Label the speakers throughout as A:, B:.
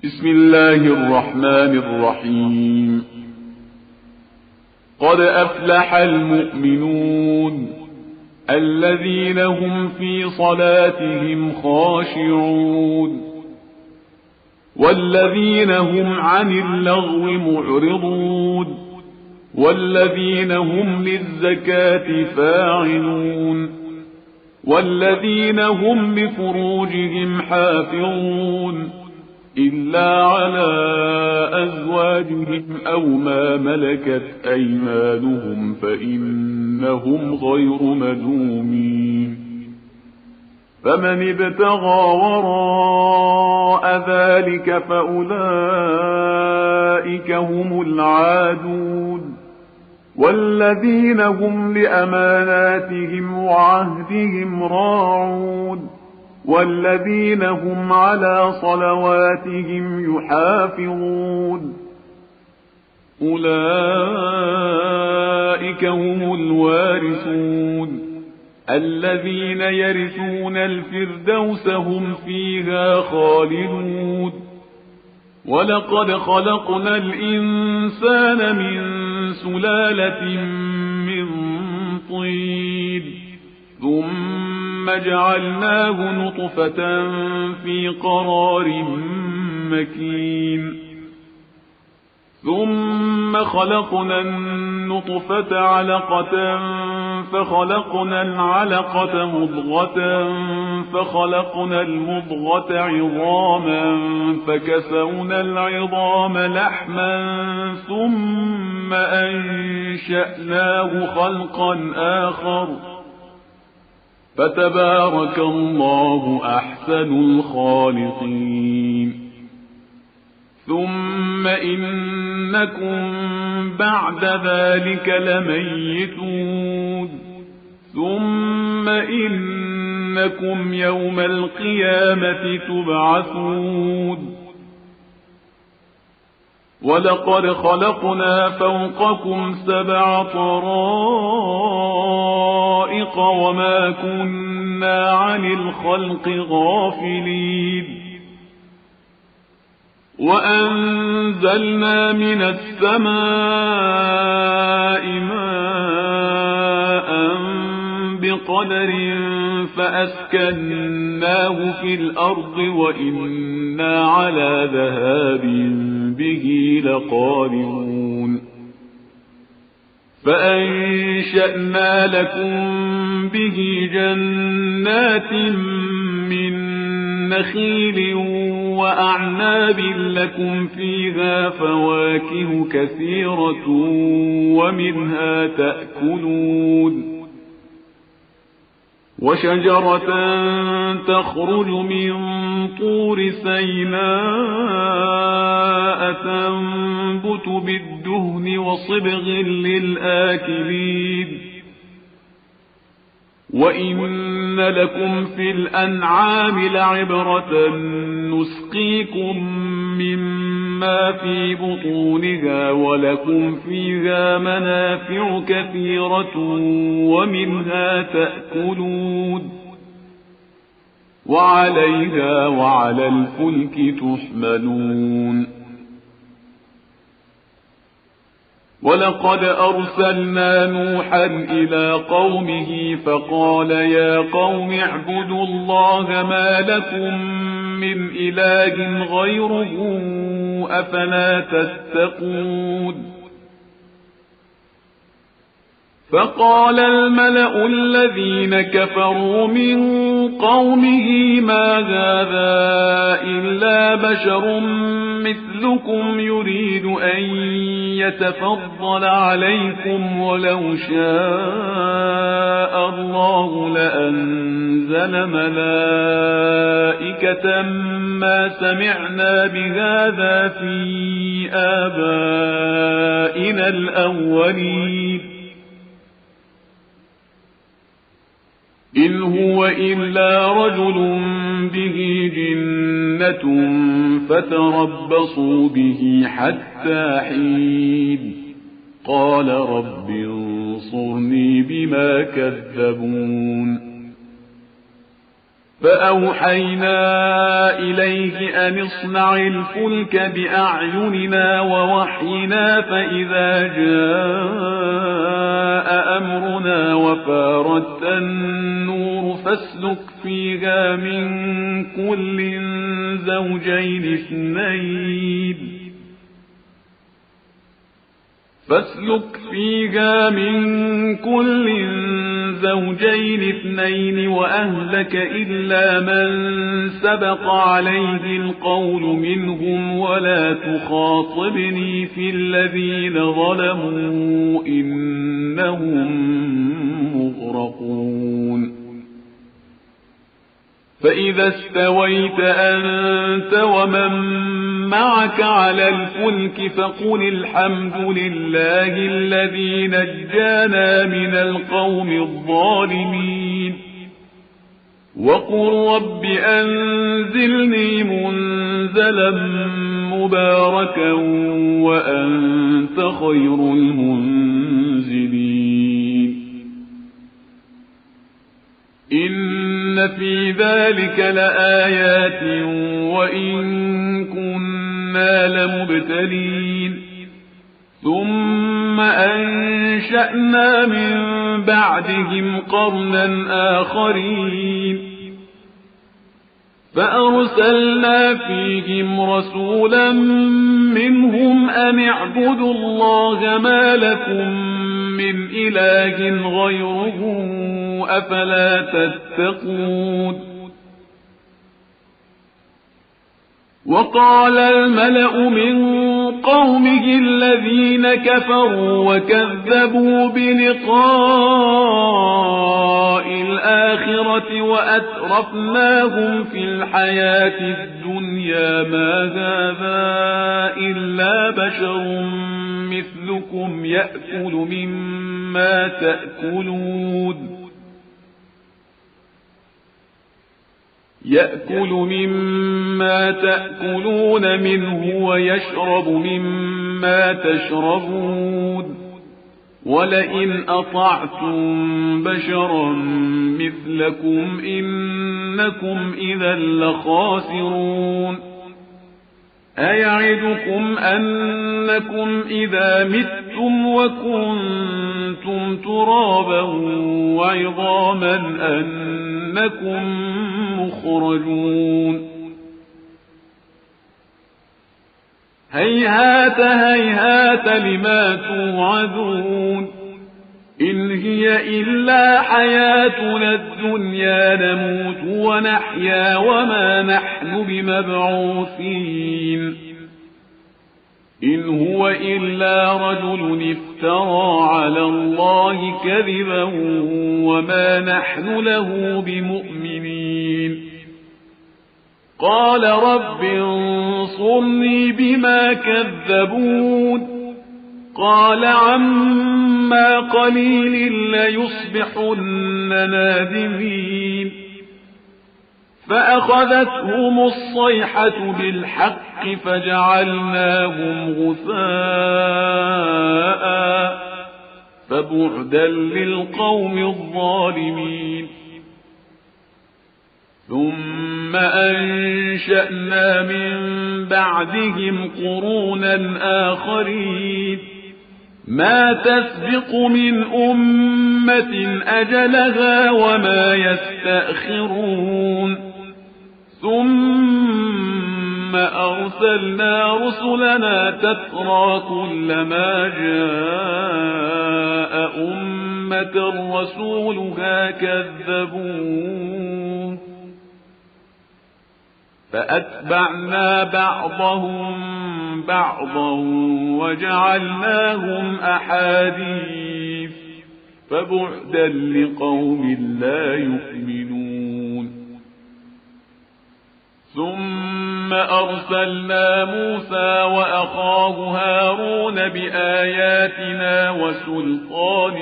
A: بسم الله الرحمن الرحيم. قد أفلح المؤمنون الذين هم في صلاتهم خاشعون والذين هم عن اللغو معرضون والذين هم للزكاة فاعلون والذين هم لفروجهم حافظون إلا على أزواجهم أو ما ملكت أيمانهم فإنهم غير ملومين. فمن ابتغى وراء ذلك فأولئك هم العادون والذين هم لأماناتهم وعهدهم راعون والذين هم على صلواتهم يحافظون. أولئك هم الوارثون الذين يرثون الفردوس هم فيها خالدون. ولقد خلقنا الإنسان من سلالة من طين ثم جعلناه نطفة في قرار مكين ثم خلقنا النطفة علقة فخلقنا العلقة مضغة فخلقنا المضغة عظاما فكسونا العظام لحما ثم أنشأناه خلقا آخر فتبارك الله أحسن الخالقين. ثم إنكم بعد ذلك لميتون ثم إنكم يوم القيامة تبعثون. ولقد خلقنا فوقكم 7 طرائق وما كنا عن الخلق غافلين. وأنزلنا من السماء ماء بقدر فأسكناه في الأرض وإنا على ذهاب به لقادرون. فأنشأنا لكم به جنات من نخيل وأعناب لكم فيها فواكه كثيرة ومنها تأكلون. وشجرة تخرج من طور سيناء تنبت بالدهن وصبغ للآكلين. وإن لكم في الأنعام لعبرة نسقيكم مما في بطونها ولكم فيها منافع كثيرة ومنها تأكلون وعليها وعلى الفلك تحملون. ولقد أرسلنا نوحا إلى قومه فقال يا قوم اعبدوا الله ما لكم من إله غيره أفلا تتقون. فقال الملأ الذين كفروا من قومه ما هذا إلا بشر مثلكم يريد أن يتفضل عليكم ولو شاء الله لأنزل ملائكة ما سمعنا بهذا في آبائنا الأولين إن هو إلا رجل به جنة فتربصوا به حتى حين. قال رب انصرني بما كذبون. فأوحينا إليه أن اصنع الفلك بأعيننا ووحينا فإذا جاء أمرنا وفارت النور فاسلك فيها من كل زوجين اثنين وأهلك إلا من سبق عليه القول منهم ولا تخاطبني في الذين ظلموا إنهم مغرقون فإذا استويت أنت ومن معك على الفلك فقل الحمد لله الذي نجانا من القوم الظالمين وقل رب أنزلني منزلا مباركا وأنت خير المنزلين إن في ذلك لآيات وإن كنا لمبتلين ثم أنشأنا من بعدهم قرنا آخرين فأرسلنا فيهم رسولا منهم أن اعبدوا الله ما لكم من إله غيره أفلا تتقون وقال الملأ من قومه الذين كفروا وكذبوا بلقاء الآخرة وأترفناهم في الحياة الدنيا ما هذا إلا بشر مثلكم يأكل مما تأكلون منه ويشرب مما تشربون ولئن أطعتم بشرا مثلكم إنكم إذا لخاسرون أيعدكم أنكم إذا متم وكنتم ترابا وعظاما أنكم مخرجون هيهات هيهات لما توعدون إن هي إلا حياتنا الدنيا نموت ونحيا وما نحن بمبعوثين إن هو إلا رجل افترى على الله كذبا وما نحن له بمؤمنين قال رب انصرني بما كذبون قال عما قليل ليصبحن نادمين فأخذتهم الصيحة بالحق فجعلناهم غثاء فبعدا للقوم الظالمين ثم أنشأنا من بعدهم قرونا آخرين ما تسبق من أمة أجلها وما يستأخرون ثم أرسلنا رسلنا تترى كلما جاء أمة رسولها كذبون فأتبعنا بعضهم بعضا وجعلناهم أحاديث فبعدا لقوم لا يؤمنون ثم أرسلنا موسى وأخاه هارون بآياتنا وسلطان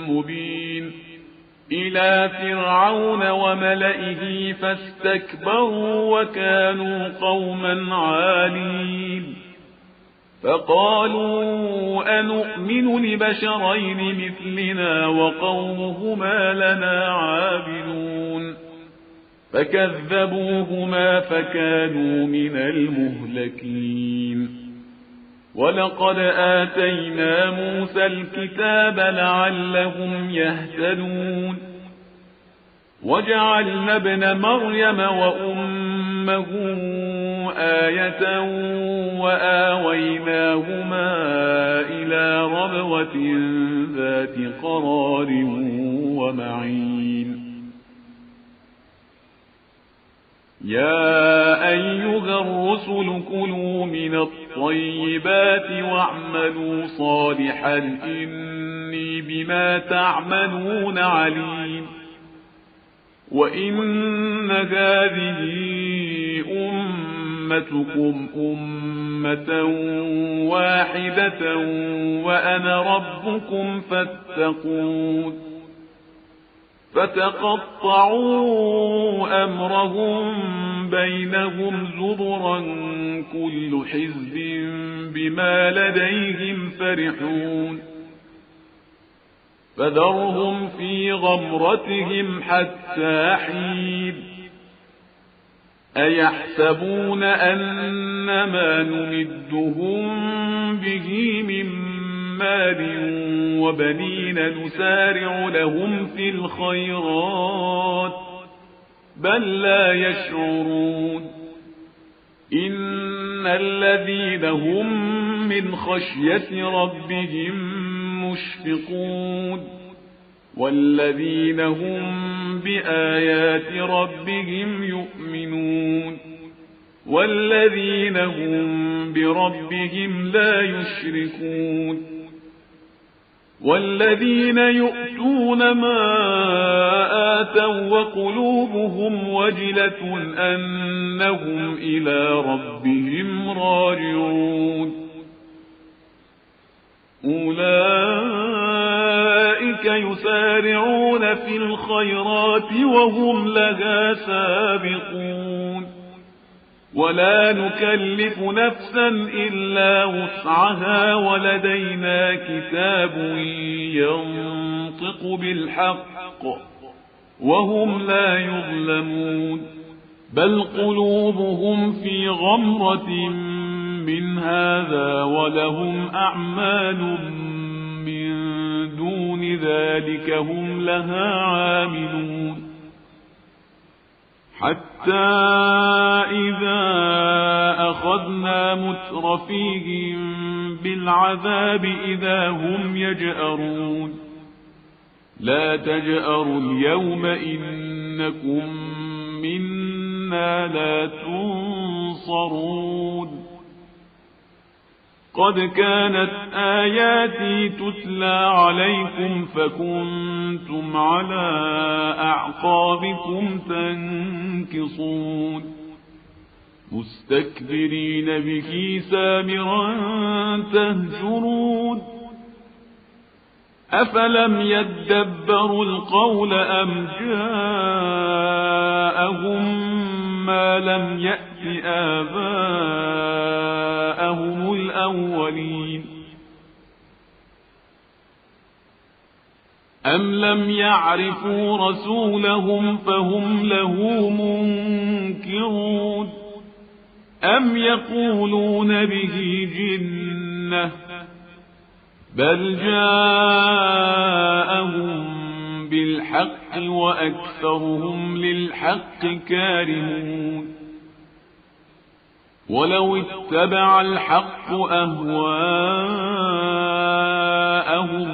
A: مبين إلى فرعون وملئه فاستكبروا وكانوا قوما عالين فقالوا أنؤمن لبشرين مثلنا وقومهما لنا عابدون فكذبوهما فكانوا من المهلكين. ولقد آتينا موسى الكتاب لعلهم يهتدون. وجعلنا ابن مريم وأمه آية وآويناهما إلى ربوة ذات قرار ومعين. يا أيها الرسل كلوا من الطيبات واعملوا صالحا إني بما تعملون عليم. وإن هذه أمتكم أمة واحدة وأنا ربكم فاتقون. فتقطعوا أمرهم بينهم زبرا كل حزب بما لديهم فرحون. فذرهم في غمرتهم حتى حين. أيحسبون أنما نمدهم به من مال وبنين نسارع لهم في الخيرات بل لا يشعرون. إن الذين هم من خشية ربهم مشفقون والذين هم بآيات ربهم يؤمنون والذين هم بربهم لا يشركون. والذين يؤتون ما آتوا وقلوبهم وجلة أنهم إلى ربهم راجعون. أولئك يسارعون في الخيرات وهم لها سابقون. ولا نكلف نفسا إلا وسعها ولدينا كتاب ينطق بالحق وهم لا يظلمون. بل قلوبهم في غمرة من هذا ولهم أعمال من دون ذلك هم لها عاملون. حتى إذا أخذنا مترفيهم بالعذاب إذا هم يجأرون. لا تجأروا اليوم إنكم منا لا تنصرون. قد كانت آياتي تتلى عليكم فكنتم على أعقابكم تنكصون. مستكبرين به سامرا تهجرون. أفلم يدبروا القول أم جاءهم ما لم يأت آباءهم الأولين. أم لم يعرفوا رسولهم فهم له منكرون. أم يقولون به جنة بل جاءهم بالحق وأكثرهم للحق كارهون. ولو اتبع الحق أهواءهم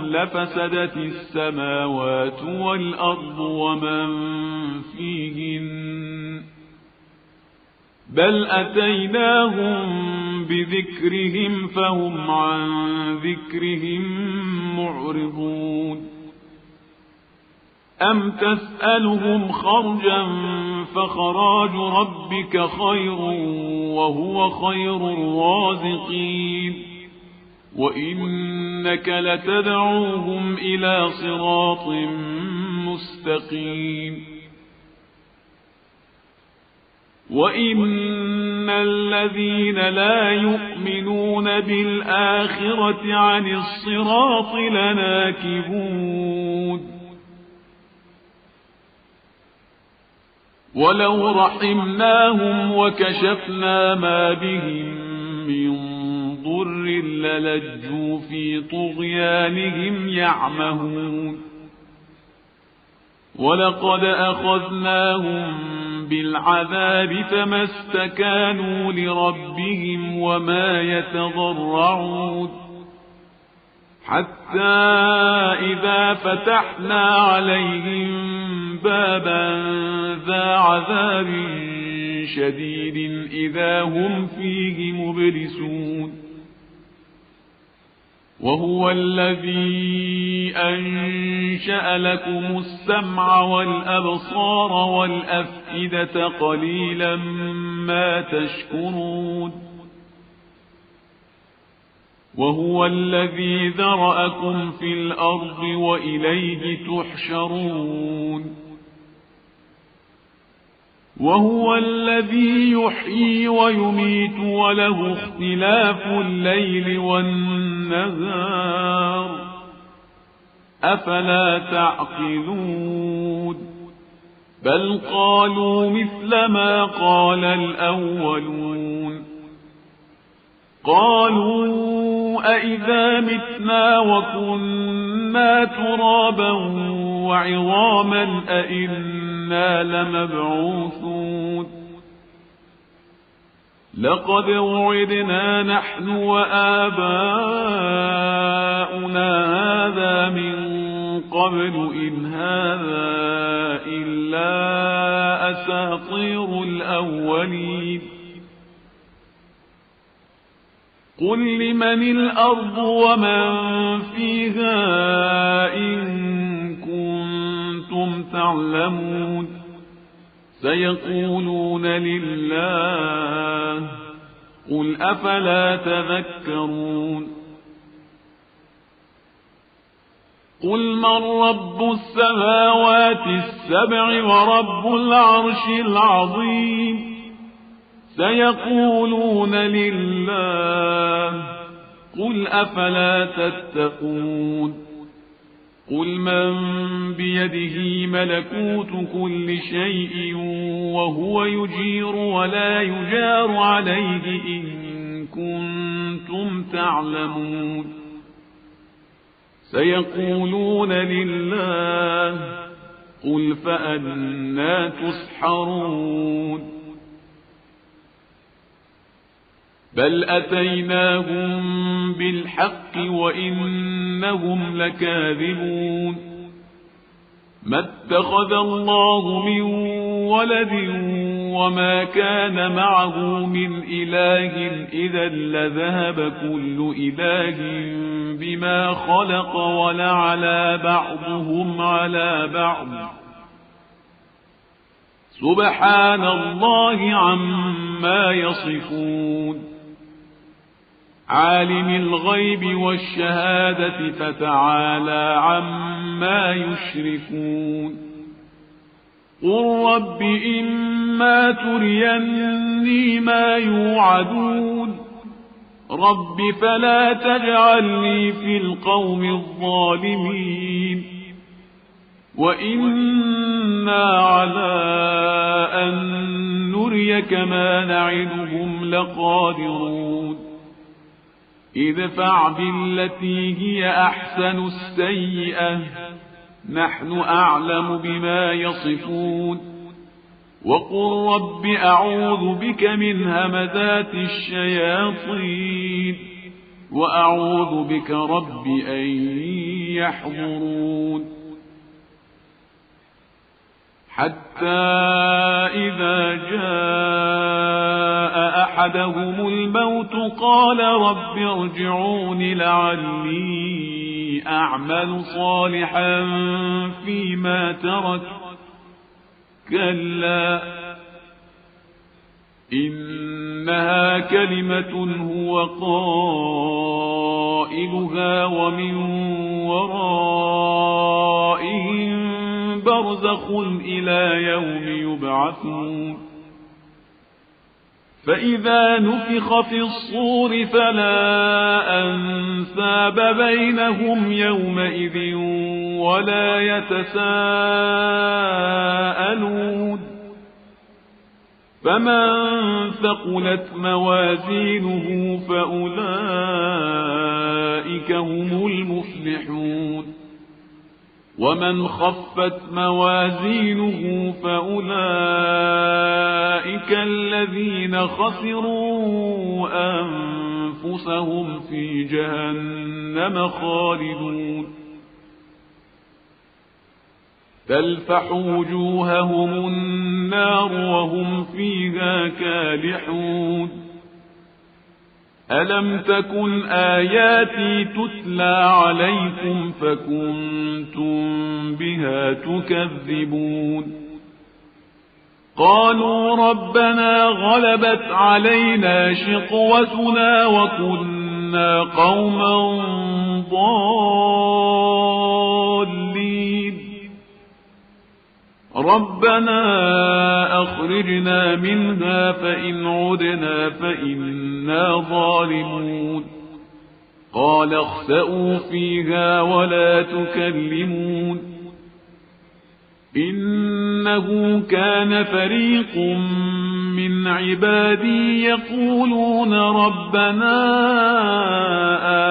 A: لفسدت السماوات والأرض ومن فيهن بل أتيناهم بذكرهم فهم عن ذكرهم معرضون. أم تسألهم خرجا فخراج ربك خير وهو خير الرازقين. وإنك لتدعوهم إلى صراط مستقيم. وإن الذين لا يؤمنون بالآخرة عن الصراط لناكبون. ولو رحمناهم وكشفنا ما بهم من ضر للجوا في طغيانهم يعمهون ولقد أخذناهم بالعذاب فما استكانوا لربهم وما يتضرعون حتى إذا فتحنا عليهم بابا ذا عذاب شديد إذا هم فيه مبلسون وهو الذي أنشأ لكم السمع والأبصار والأفئدة قليلا ما تشكرون وهو الذي ذرأكم في الأرض وإليه تحشرون وهو الذي يحيي ويميت وله اختلاف الليل والنهار أفلا تعقلون بل قالوا مثل ما قال الأولون قالوا أإذا متنا وكنا ترابا وعظاما أإنا لمبعوثون لقد وعدنا نحن وآباؤنا هذا من قبل إن هذا إلا أساطير الأولين قل لمن الأرض ومن فيها إن كنتم تعلمون سيقولون لله قل أفلا تذكرون قل من رب السماوات السبع ورب العرش العظيم سيقولون لله قل أفلا تتقون قل من بيده ملكوت كل شيء وهو يجير ولا يجار عليه إن كنتم تعلمون سيقولون لله قل فأنى تسحرون بل أتيناهم بالحق وإنهم لكاذبون ما اتخذ الله من ولد وما كان معه من إله إذا لذهب كل إله بما خلق ولعلى بعضهم على بعض سبحان الله عما يصفون عالم الغيب والشهادة فتعالى عما يشركون قل رب إما تريني ما يوعدون رب فلا تجعلني في القوم الظالمين وإنا على أن نريك ما نعدهم لقادرون ادفع بالتي هي أحسن السيئة نحن أعلم بما يصفون وقل رب أعوذ بك من همزات الشياطين وأعوذ بك رب أن يحضرون حتى إذا جاء أحدهم الموت قال رب ارجعون لعلي أعمل صالحا فيما ترك كلا إنها كلمة هو قائلها ومن ورائهم برزخ إلى يوم يبعثون فإذا نفخ في الصور فلا أنساب بينهم يومئذ ولا يتساءلون فمن ثقلت موازينه فأولئك هم المفلحون ومن خفت موازينه فأولئك الذين خسروا أنفسهم في جهنم خالدون تلفح وجوههم النار وهم فيها كالحون ألم تكن آياتي تتلى عليكم فكنتم بها تكذبون قالوا ربنا غلبت علينا شقوتنا وكنا قوما ضالين ربنا أخرجنا منها فإن عدنا فإنا ظالمون قال اخسئوا فيها ولا تكلمون إنه كان فريق من عبادي يقولون ربنا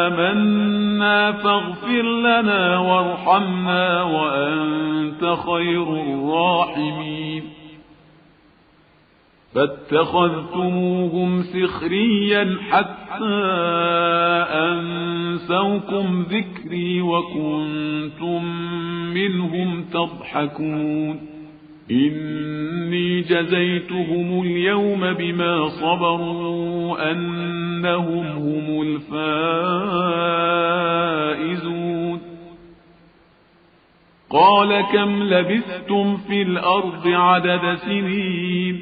A: آمنا فاغفر لنا وارحمنا وأنت خير الراحمين فاتخذتموهم سخريا حتى أنسوكم ذكري وكنتم منهم تضحكون إني جزيتهم اليوم بما صبروا أنهم هم الفائزون قال كم لبثتم في الأرض عدد سنين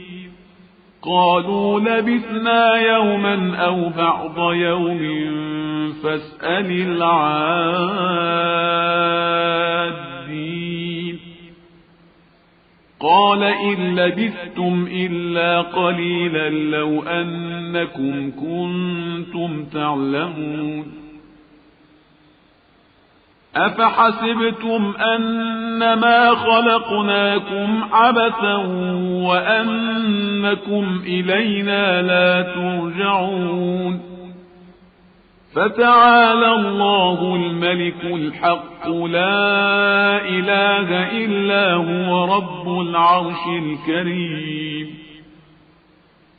A: قالوا لبثنا يوما أو بعض يوم فاسأل العادين قال إن لبثتم إلا قليلا لو أنكم كنتم تعلمون أفحسبتم أنما خلقناكم عبثا وأنكم إلينا لا ترجعون فتعالى الله الملك الحق لا إله إلا هو رب العرش الكريم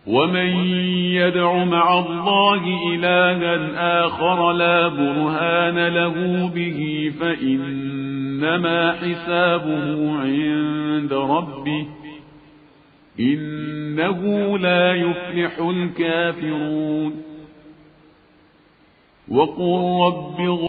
A: ومن يدع مع الله إلها آخر لا برهان له به فإنما حسابه عند ربه إنه لا يفلح الكافرون وقل رب